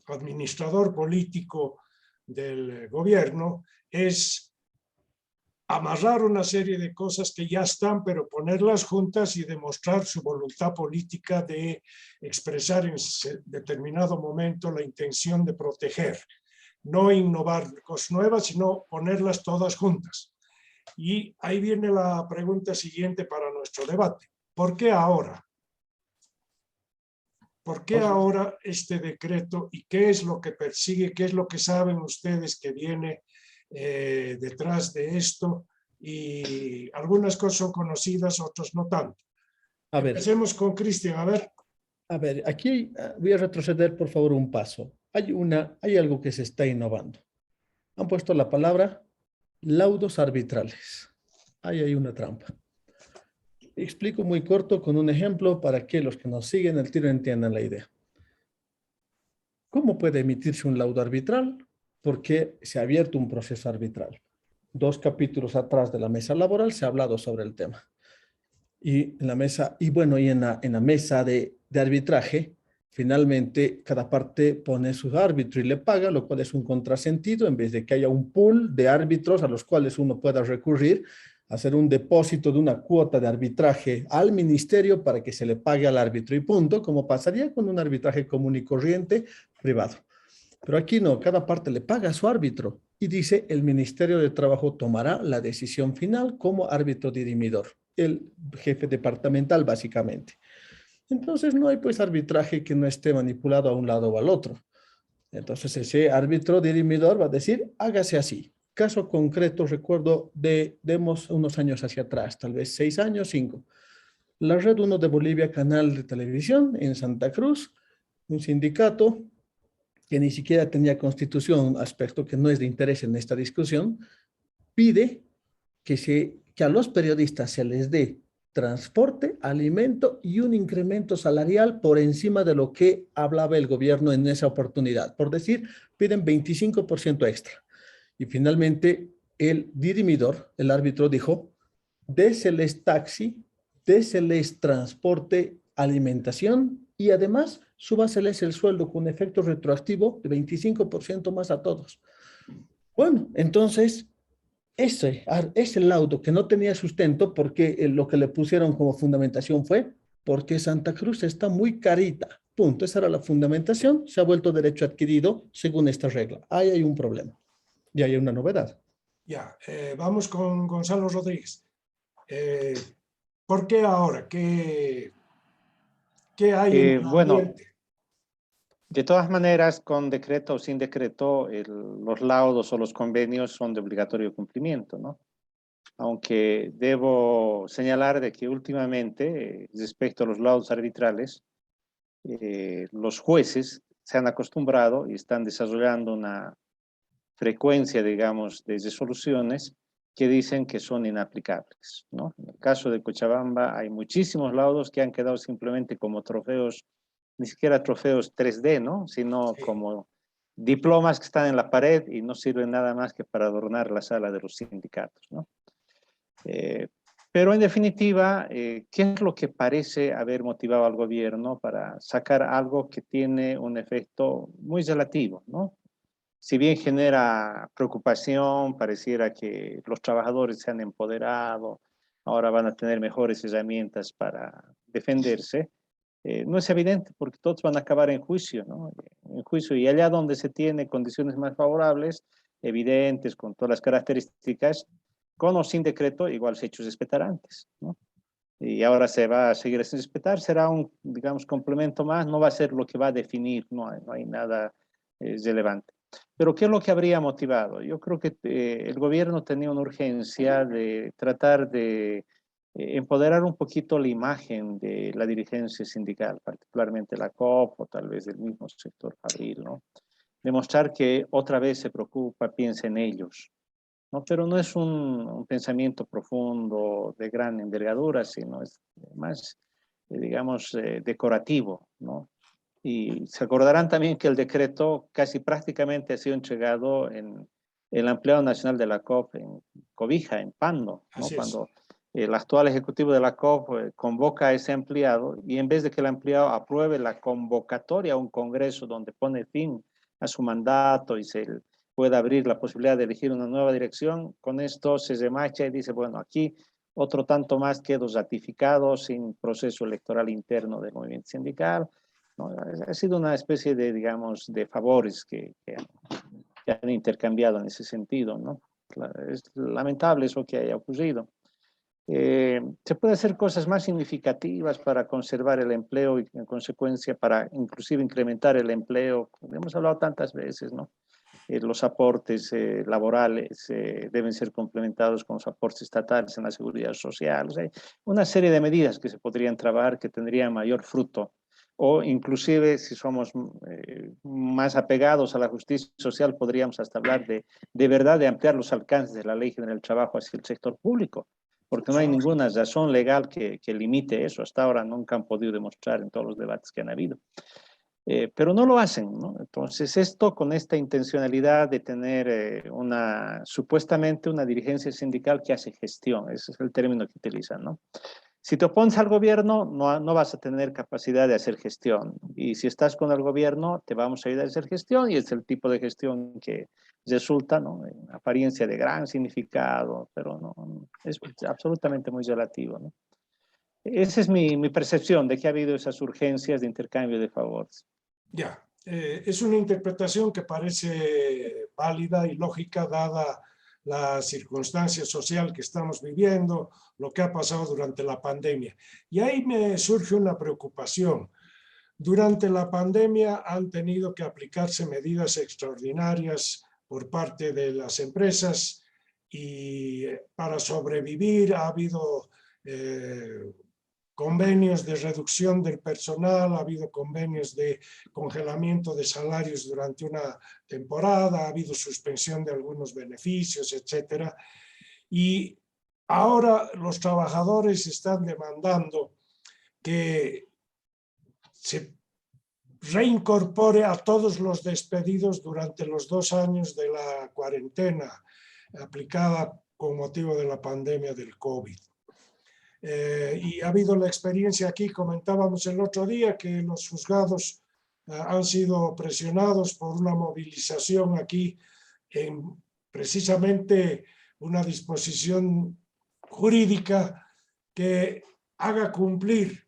administrador político del gobierno es amarrar una serie de cosas que ya están, pero ponerlas juntas y demostrar su voluntad política de expresar en determinado momento la intención de proteger. No innovar cosas nuevas, sino ponerlas todas juntas. Y ahí viene la pregunta siguiente para nuestro debate. ¿Por qué ahora? ¿Por qué ahora este decreto y qué es lo que persigue, qué es lo que saben ustedes que viene detrás de esto? Y algunas cosas son conocidas, otras no tanto. A ver. Empecemos con Cristian, a ver. A ver, aquí voy a retroceder por favor un paso. Hay algo que se está innovando. Han puesto la palabra laudos arbitrales. Ahí hay una trampa. Explico muy corto con un ejemplo para que los que nos siguen el tiro entiendan la idea. ¿Cómo puede emitirse un laudo arbitral? Porque se ha abierto un proceso arbitral. 2 capítulos atrás de la mesa laboral se ha hablado sobre el tema. Y en la mesa, y bueno, y en la mesa de arbitraje finalmente cada parte pone su árbitro y le paga, lo cual es un contrasentido, en vez de que haya un pool de árbitros a los cuales uno pueda recurrir, hacer un depósito de una cuota de arbitraje al ministerio para que se le pague al árbitro y punto, como pasaría con un arbitraje común y corriente privado. Pero aquí no, cada parte le paga a su árbitro y dice el Ministerio de Trabajo tomará la decisión final como árbitro dirimidor, el jefe departamental básicamente. Entonces no hay pues arbitraje que no esté manipulado a un lado o al otro. Entonces ese árbitro dirimidor va a decir, hágase así. Caso concreto, recuerdo demos unos años hacia atrás, tal vez 6 años, 5. La Red 1 de Bolivia, canal de televisión en Santa Cruz, un sindicato que ni siquiera tenía constitución, un aspecto que no es de interés en esta discusión, pide que a los periodistas se les dé transporte, alimento y un incremento salarial por encima de lo que hablaba el gobierno en esa oportunidad. Por decir, piden 25% extra. Y finalmente el dirimidor, el árbitro, dijo, déseles taxi, déseles transporte, alimentación y además súbaseles el sueldo con efecto retroactivo de 25% más a todos. Bueno, entonces ese laudo que no tenía sustento, porque lo que le pusieron como fundamentación fue porque Santa Cruz está muy carita. Punto. Esa era la fundamentación. Se ha vuelto derecho adquirido según esta regla. Ahí hay un problema. Y hay una novedad. Ya, vamos con Gonzalo Rodríguez. ¿Por qué ahora? ¿Qué hay en el Bueno, ambiente? de todas maneras, con decreto o sin decreto, los laudos o los convenios son de obligatorio cumplimiento, ¿no? Aunque debo señalar de que últimamente, respecto a los laudos arbitrales, los jueces se han acostumbrado y están desarrollando una frecuencia, digamos, de resoluciones que dicen que son inaplicables, ¿no? En el caso de Cochabamba hay muchísimos laudos que han quedado simplemente como trofeos, ni siquiera trofeos 3D, ¿no? Sino como diplomas que están en la pared y no sirven nada más que para adornar la sala de los sindicatos, ¿no? Pero en definitiva, ¿qué es lo que parece haber motivado al gobierno para sacar algo que tiene un efecto muy relativo, ¿no? Si bien genera preocupación, pareciera que los trabajadores se han empoderado, ahora van a tener mejores herramientas para defenderse, no es evidente porque todos van a acabar en juicio, ¿no? En juicio, y allá donde se tiene condiciones más favorables, evidentes, con todas las características, con o sin decreto, igual se hecho respetar antes, ¿no? Y ahora se va a seguir sin respetar, será un, digamos, complemento más, no va a ser lo que va a definir, no hay nada relevante. Pero ¿qué es lo que habría motivado? Yo creo que el gobierno tenía una urgencia de tratar de empoderar un poquito la imagen de la dirigencia sindical, particularmente la COP o tal vez del mismo sector fabril, ¿no? Demostrar que otra vez se preocupa, piensa en ellos, ¿no? Pero no es un pensamiento profundo de gran envergadura, sino es más, digamos, decorativo, ¿no? Y se acordarán también que el decreto casi prácticamente ha sido entregado en el empleado nacional de la COP en Cobija, en Pando, ¿no? Así es. Cuando el actual ejecutivo de la COP convoca a ese empleado y en vez de que el empleado apruebe la convocatoria a un congreso donde pone fin a su mandato y se pueda abrir la posibilidad de elegir una nueva dirección, con esto se remacha y dice, bueno, aquí otro tanto más quedó ratificado sin proceso electoral interno del movimiento sindical, ¿no? Ha sido una especie de, digamos, de favores que han intercambiado en ese sentido, ¿no? Es lamentable eso que haya ocurrido. Se puede hacer cosas más significativas para conservar el empleo y en consecuencia para inclusive incrementar el empleo. Hemos hablado tantas veces, ¿no? Los aportes laborales deben ser complementados con los aportes estatales en la seguridad social. O sea, una serie de medidas que se podrían trabajar que tendrían mayor fruto. O inclusive, si somos más apegados a la justicia social, podríamos hasta hablar de verdad de ampliar los alcances de la Ley General del Trabajo hacia el sector público, porque no hay ninguna razón legal que limite eso. Hasta ahora nunca han podido demostrar en todos los debates que han habido. Pero no lo hacen, ¿no? Entonces esto con esta intencionalidad de tener supuestamente una dirigencia sindical que hace gestión, ese es el término que utilizan, ¿no? Si te opones al gobierno, no vas a tener capacidad de hacer gestión. Y si estás con el gobierno, te vamos a ayudar a hacer gestión, y es el tipo de gestión que resulta, ¿no?, en apariencia de gran significado, pero no, es absolutamente muy relativo, ¿no? Esa es mi percepción de que ha habido esas urgencias de intercambio de favores. Ya, es una interpretación que parece válida y lógica dada la circunstancia social que estamos viviendo, lo que ha pasado durante la pandemia. Y ahí me surge una preocupación. Durante la pandemia han tenido que aplicarse medidas extraordinarias por parte de las empresas y para sobrevivir ha habido convenios de reducción del personal, ha habido convenios de congelamiento de salarios durante una temporada, ha habido suspensión de algunos beneficios, etcétera. Y ahora los trabajadores están demandando que se reincorpore a todos los despedidos durante los 2 años de la cuarentena aplicada con motivo de la pandemia del COVID. Y ha habido la experiencia aquí, comentábamos el otro día, que los juzgados han sido presionados por una movilización aquí en precisamente una disposición jurídica que haga cumplir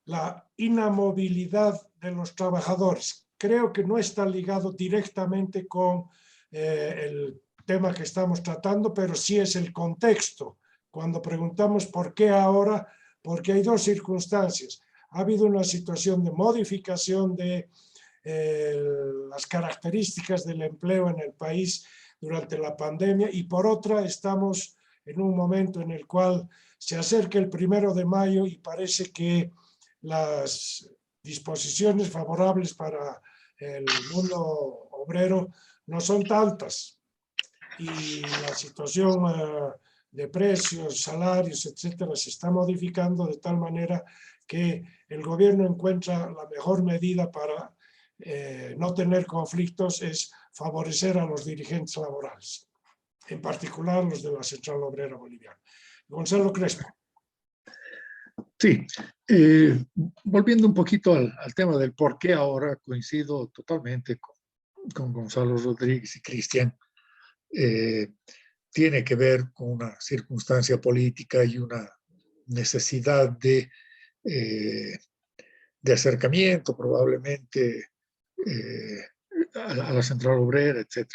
la inamovilidad de los trabajadores. Creo que no está ligado directamente con el tema que estamos tratando, pero sí es el contexto. Cuando preguntamos por qué ahora, porque hay 2 circunstancias. Ha habido una situación de modificación de las características del empleo en el país durante la pandemia, y por otra estamos en un momento en el cual se acerca el 1 de mayo y parece que las disposiciones favorables para el mundo obrero no son tantas, y la situación de precios, salarios, etcétera, se está modificando de tal manera que el gobierno encuentra la mejor medida para no tener conflictos es favorecer a los dirigentes laborales, en particular los de la Central Obrera Boliviana. Gonzalo Crespo. Sí, volviendo un poquito al tema del por qué ahora, coincido totalmente con Gonzalo Rodríguez y Cristian. Tiene que ver con una circunstancia política y una necesidad de acercamiento probablemente a la Central Obrera, etc.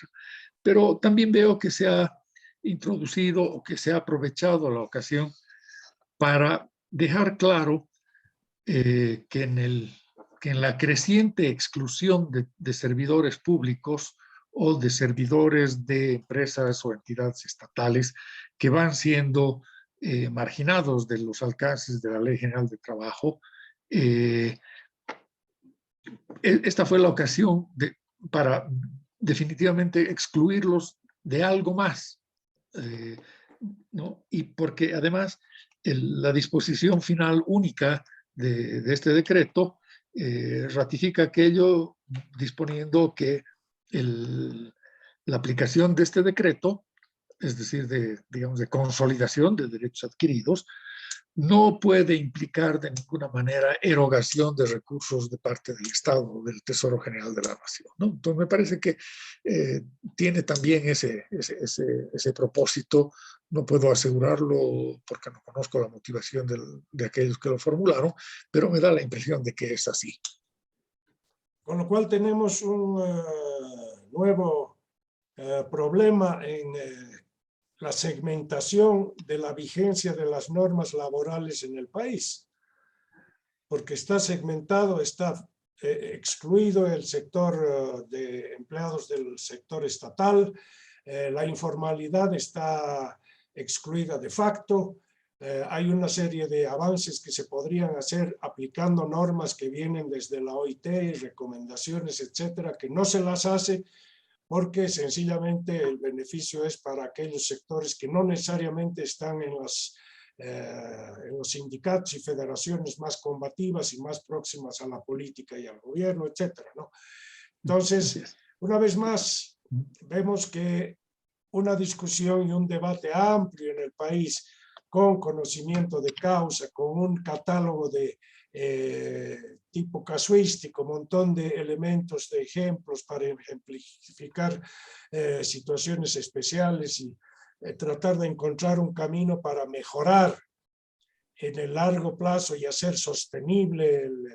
Pero también veo que se ha introducido o que se ha aprovechado la ocasión para dejar claro que en la creciente exclusión de servidores públicos o de servidores de empresas o entidades estatales que van siendo marginados de los alcances de la Ley General de Trabajo, esta fue la ocasión para definitivamente excluirlos de algo más, ¿no? Y porque además la disposición final única de este decreto ratifica aquello disponiendo que la aplicación de este decreto, es decir, digamos, de consolidación de derechos adquiridos, no puede implicar de ninguna manera erogación de recursos de parte del Estado o del Tesoro General de la Nación, ¿no? Entonces me parece que tiene también ese propósito. No puedo asegurarlo porque no conozco la motivación de aquellos que lo formularon, pero me da la impresión de que es así. Con lo cual tenemos un nuevo problema en la segmentación de la vigencia de las normas laborales en el país, porque está segmentado, está excluido el sector de empleados del sector estatal, la informalidad está excluida de facto, hay una serie de avances que se podrían hacer aplicando normas que vienen desde la OIT, recomendaciones, etcétera, que no se las hace porque sencillamente el beneficio es para aquellos sectores que no necesariamente están en los sindicatos y federaciones más combativas y más próximas a la política y al gobierno, etcétera, ¿no? Entonces, una vez más, vemos que una discusión y un debate amplio en el país con conocimiento de causa, con un catálogo de tipo casuístico, un montón de elementos, de ejemplos para ejemplificar situaciones especiales y tratar de encontrar un camino para mejorar en el largo plazo y hacer sostenible el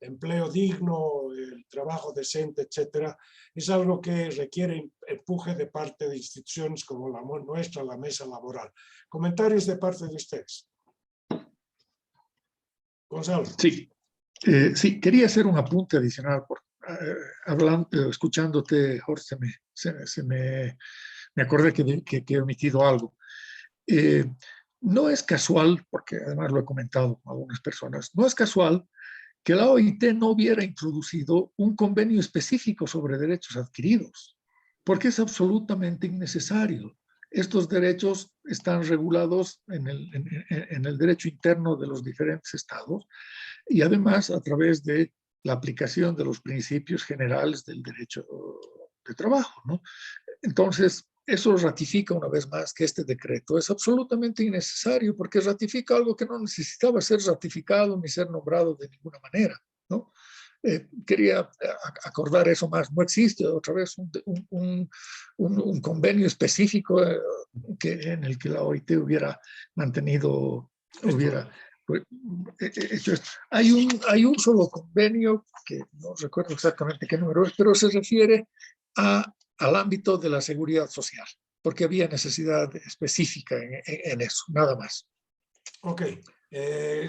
empleo digno, el trabajo decente, etcétera, es algo que requiere empuje de parte de instituciones como la nuestra, la mesa laboral. Comentarios de parte de ustedes. Gonzalo. Sí, sí, quería hacer un apunte adicional. Escuchándote, Jorge, me acordé que he omitido algo. No es casual, porque además lo he comentado con algunas personas, no es casual que la OIT no hubiera introducido un convenio específico sobre derechos adquiridos, porque es absolutamente innecesario. Estos derechos están regulados en el derecho interno de los diferentes estados y además a través de la aplicación de los principios generales del derecho de trabajo, ¿no? Entonces, eso ratifica una vez más que este decreto es absolutamente innecesario porque ratifica algo que no necesitaba ser ratificado ni ser nombrado de ninguna manera, ¿no? Quería acordar eso más. No existe otra vez un convenio específico en el que la OIT hubiera mantenido, hubiera hecho esto. Hay un solo convenio que no recuerdo exactamente qué número es, pero se refiere al ámbito de la seguridad social, porque había necesidad específica en eso, nada más. Ok.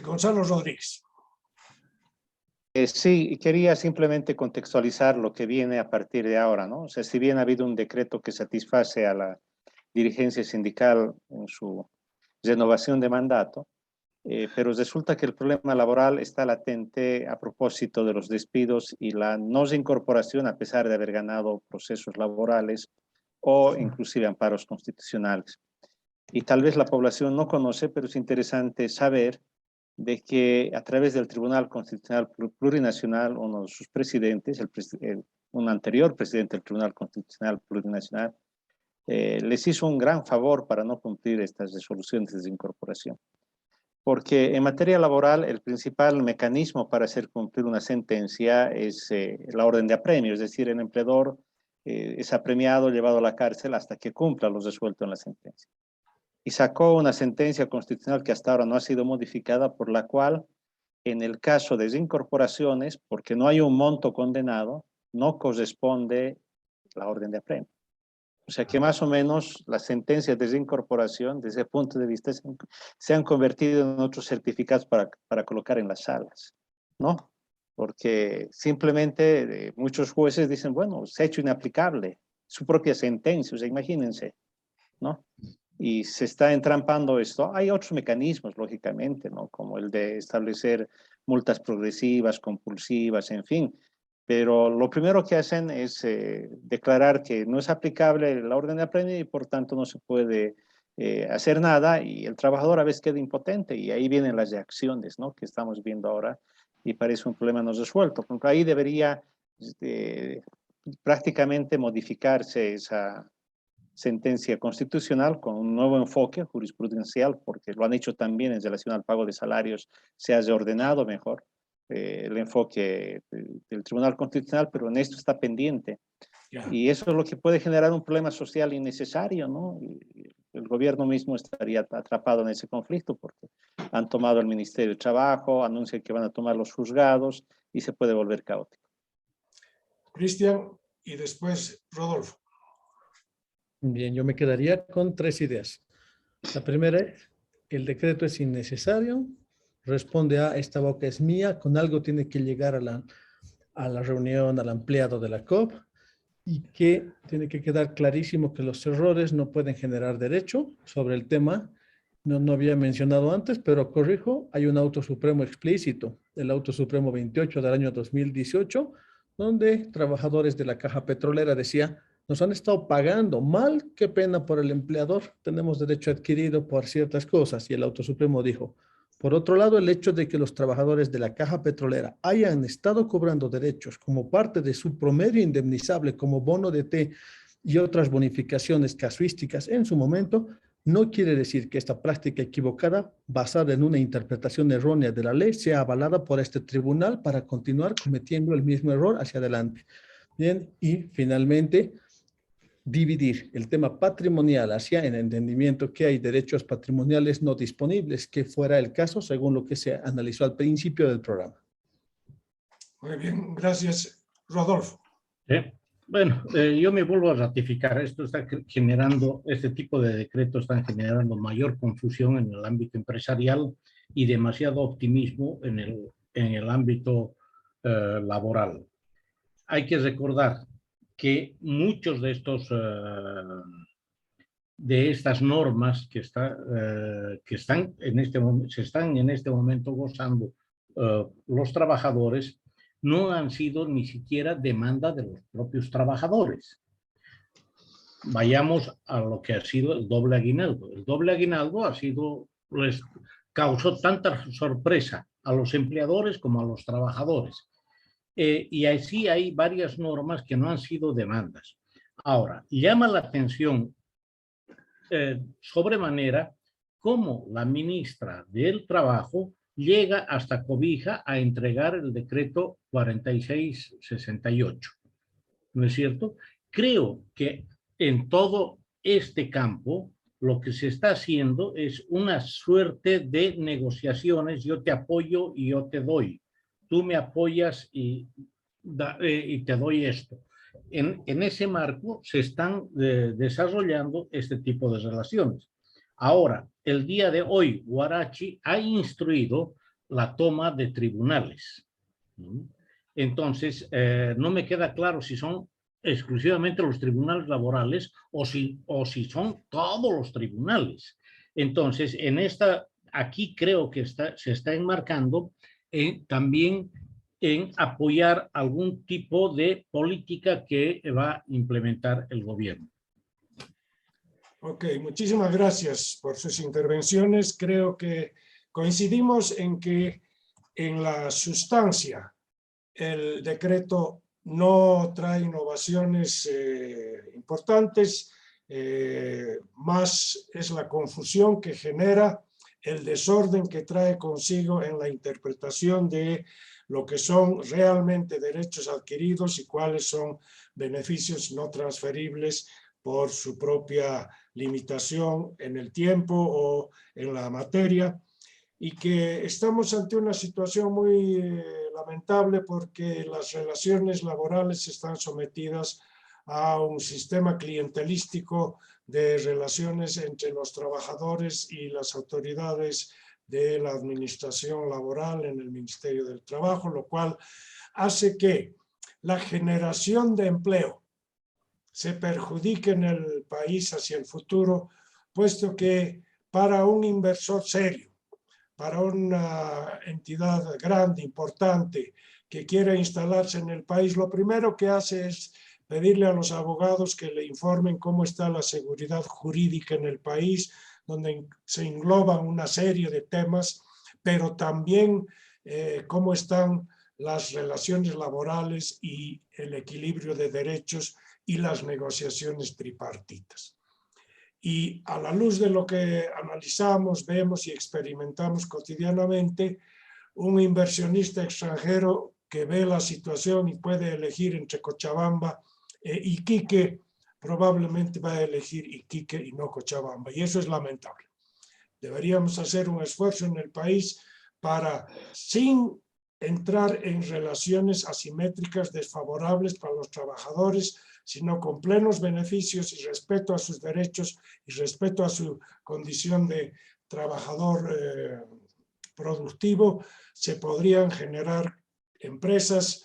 Gonzalo Rodríguez. Sí, quería simplemente contextualizar lo que viene a partir de ahora, ¿no? O sea, si bien ha habido un decreto que satisface a la dirigencia sindical en su renovación de mandato, pero resulta que el problema laboral está latente a propósito de los despidos y la no reincorporación a pesar de haber ganado procesos laborales o inclusive amparos constitucionales. Y tal vez la población no conoce, pero es interesante saber de que a través del Tribunal Constitucional Plurinacional, uno de sus presidentes, un anterior presidente del Tribunal Constitucional Plurinacional, les hizo un gran favor para no cumplir estas resoluciones de desincorporación. Porque en materia laboral el principal mecanismo para hacer cumplir una sentencia es la orden de apremio, es decir, el empleador es apremiado, llevado a la cárcel hasta que cumpla lo resuelto en la sentencia. Y sacó una sentencia constitucional que hasta ahora no ha sido modificada, por la cual en el caso de desincorporaciones, porque no hay un monto condenado, no corresponde la orden de apremio. O sea que más o menos las sentencias de desincorporación, desde ese punto de vista, se han convertido en otros certificados para colocar en las salas, ¿no? Porque simplemente muchos jueces dicen, bueno, se ha hecho inaplicable su propia sentencia, o sea, imagínense, ¿no? Y se está entrampando esto. Hay otros mecanismos, lógicamente, ¿no? Como el de establecer multas progresivas, compulsivas, en fin. Pero lo primero que hacen es declarar que no es aplicable la orden de apremio y por tanto no se puede hacer nada y el trabajador a veces queda impotente y ahí vienen las reacciones, ¿no? Que estamos viendo ahora y parece un problema no resuelto. Porque ahí debería prácticamente modificarse esa sentencia constitucional con un nuevo enfoque jurisprudencial, porque lo han hecho también en relación al pago de salarios, se ha reordenado mejor el enfoque del Tribunal Constitucional, pero en esto está pendiente. Y eso es lo que puede generar un problema social innecesario, ¿no? Y el gobierno mismo estaría atrapado en ese conflicto porque han tomado el Ministerio de Trabajo, anuncian que van a tomar los juzgados y se puede volver caótico. Cristian y después Rodolfo. Bien, yo me quedaría con 3 ideas. La primera es, el decreto es innecesario, responde a esta boca es mía, con algo tiene que llegar a la reunión, al empleado de la COP, y que tiene que quedar clarísimo que los errores no pueden generar derecho sobre el tema. No había mencionado antes, pero corrijo, hay un auto supremo explícito, el auto supremo 28 del año 2018, donde trabajadores de la caja petrolera decía, nos han estado pagando mal, qué pena por el empleador, tenemos derecho adquirido por ciertas cosas. Y el auto supremo dijo, por otro lado, el hecho de que los trabajadores de la caja petrolera hayan estado cobrando derechos como parte de su promedio indemnizable como bono de té y otras bonificaciones casuísticas en su momento, no quiere decir que esta práctica equivocada, basada en una interpretación errónea de la ley, sea avalada por este tribunal para continuar cometiendo el mismo error hacia adelante. Bien, y finalmente, dividir el tema patrimonial hacia el entendimiento que hay derechos patrimoniales no disponibles, que fuera el caso según lo que se analizó al principio del programa. Muy bien, gracias. Rodolfo. Bueno, yo me vuelvo a ratificar. Esto está generando, este tipo de decretos están generando mayor confusión en el ámbito empresarial y demasiado optimismo en el ámbito laboral. Hay que recordar que muchos de estas normas que están en este momento gozando los trabajadores no han sido ni siquiera demanda de los propios trabajadores. Vayamos a lo que ha sido el doble aguinaldo. El doble aguinaldo les causó tanta sorpresa a los empleadores como a los trabajadores. Y así hay varias normas que no han sido demandas. Ahora, llama la atención sobremanera cómo la ministra del Trabajo llega hasta Cobija a entregar el decreto 4668. ¿No es cierto? Creo que en todo este campo lo que se está haciendo es una suerte de negociaciones. Yo te apoyo y yo te doy. Tú me apoyas y te doy esto. En ese marco se están desarrollando este tipo de relaciones. Ahora, el día de hoy, Huarachi ha instruido la toma de tribunales. Entonces, no me queda claro si son exclusivamente los tribunales laborales o si son todos los tribunales. Entonces, aquí creo que se está enmarcando también en apoyar algún tipo de política que va a implementar el gobierno. Ok, muchísimas gracias por sus intervenciones. Creo que coincidimos en que en la sustancia el decreto no trae innovaciones importantes, más es la confusión que genera, el desorden que trae consigo en la interpretación de lo que son realmente derechos adquiridos y cuáles son beneficios no transferibles por su propia limitación en el tiempo o en la materia, y que estamos ante una situación muy lamentable porque las relaciones laborales están sometidas a un sistema clientelístico de relaciones entre los trabajadores y las autoridades de la administración laboral en el Ministerio del Trabajo, lo cual hace que la generación de empleo se perjudique en el país hacia el futuro, puesto que para un inversor serio, para una entidad grande, importante, que quiera instalarse en el país, lo primero que hace es pedirle a los abogados que le informen cómo está la seguridad jurídica en el país, donde se engloban una serie de temas, pero también cómo están las relaciones laborales y el equilibrio de derechos y las negociaciones tripartitas. Y a la luz de lo que analizamos, vemos y experimentamos cotidianamente, un inversionista extranjero que ve la situación y puede elegir entre Cochabamba e Iquique, probablemente va a elegir Iquique y no Cochabamba, y eso es lamentable. Deberíamos hacer un esfuerzo en el país para, sin entrar en relaciones asimétricas desfavorables para los trabajadores, sino con plenos beneficios y respeto a sus derechos y respeto a su condición de trabajador productivo, se podrían generar empresas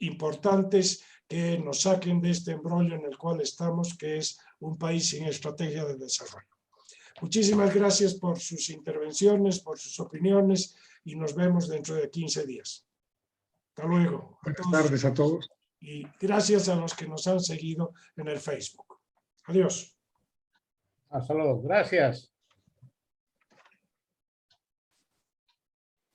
importantes que nos saquen de este embrollo en el cual estamos, que es un país sin estrategia de desarrollo. Muchísimas gracias por sus intervenciones, por sus opiniones, y nos vemos dentro de 15 días. Hasta luego. Buenas tardes a todos. Y gracias a los que nos han seguido en el Facebook. Adiós. Hasta luego. Gracias.